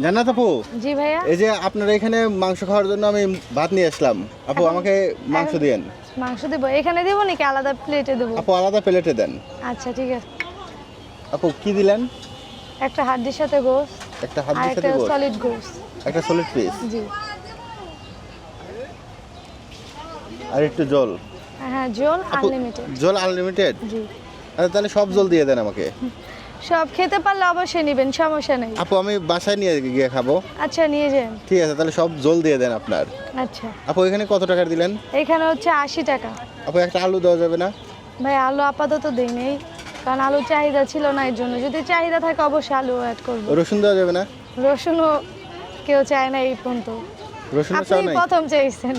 জান্নাত আপু, জি ভাইয়া। এই যে আপনারা এখানে মাংস খাওয়ার জন্য আমি ভাত নিয়ে আসলাম। আপু আমাকে মাংস দিয়েন। মাংস দেবো এখানে দেবো নাকি আলাদা প্লেটে দেবো? আপু আলাদা প্লেটে দেন। আচ্ছা ঠিক আছে। আপু কি দিলেন? একটা হাড্ডির সাথে গোস একটা আর হাড্ডির একটা সাথে গোশত, সলিড গোস। একটা সলিড পিস জি আর একটু জল। হ্যাঁ, জল আপু আনলিমিটেড। জল আনলিমিটেড? জি, তাহলে সব জল দিয়ে দেন আমাকে। সব খেতে পারলে অবশ্যই নেবেন, সমস্যা নেই। আপু আমি বাসায় নিয়ে গিয়ে খাবো। আচ্ছা নিয়ে যান। ঠিক আছে, তাহলে সব জল দিয়ে দেন আপনার। আচ্ছা, আপু এখানে কত টাকা দিলেন? এখানে হচ্ছে 80 টাকা। আপু একটা আলু দেওয়া যাবে না? ভাই আলু আপাতত দেই নেই, কারণ আলু চাহিদা ছিল না, এর জন্য। যদি চাহিদা থাকে অবশ্যই আলু অ্যাড করবো। রসুন দেওয়া যাবে না? রসুনও কেউ চায় না এই পর্যন্ত, রসুন আপনি চাও নাই? প্রথম চাইছেন।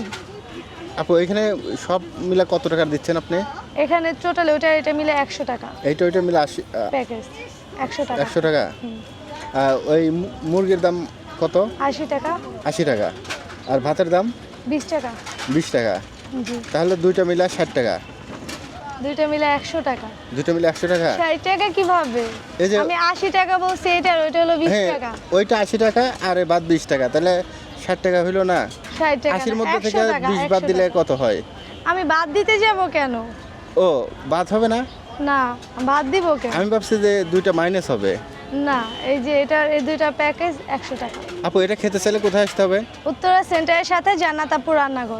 আপু এখানে সব মিলে কত টাকা দিচ্ছেন আপনি? এখানে টোটাল এটা মিলে 100 টাকা এইটা ওইটা মিলে 80, প্যাকেজ। 100 টাকা। 100 টাকা। ওই মুরগির দাম কত? 80 টাকা। 80 টাকা। আর ভাতের দাম 20 টাকা। 20 টাকা। জি, তাহলে দুইটা মিলে 60 টাকা। দুইটা মিলে 100 টাকা। দুইটা মিলে 100 টাকা। 60 টাকা কিভাবে? এই যে আমি 80 টাকা বলছি, এটার ওইটা হলো 20 হ্যাঁ, টাকা। ওইটা 80 টাকা আর এই বাদ 20 টাকা, তাহলে 60 টাকা হইলো না? 60 টাকা 80-র না, মধ্যে 100 থেকে টাকা, 20 বাদ 100 দিলে টাকা। কত হয়? আমি বাদ দিতে যাব কেন? ও বাদ হবে না? না, বাদ দিব কেন? আমি ভাবছি যে দুইটা মাইনাস হবে। না, এই যে এই দুইটা প্যাকেজ 100 টাকা। আপু এটা খেতে চাইলে কোথায় আসতে হবে? উত্তরা সেন্টারের সাথে জান্নাত আপু রান্নাঘর।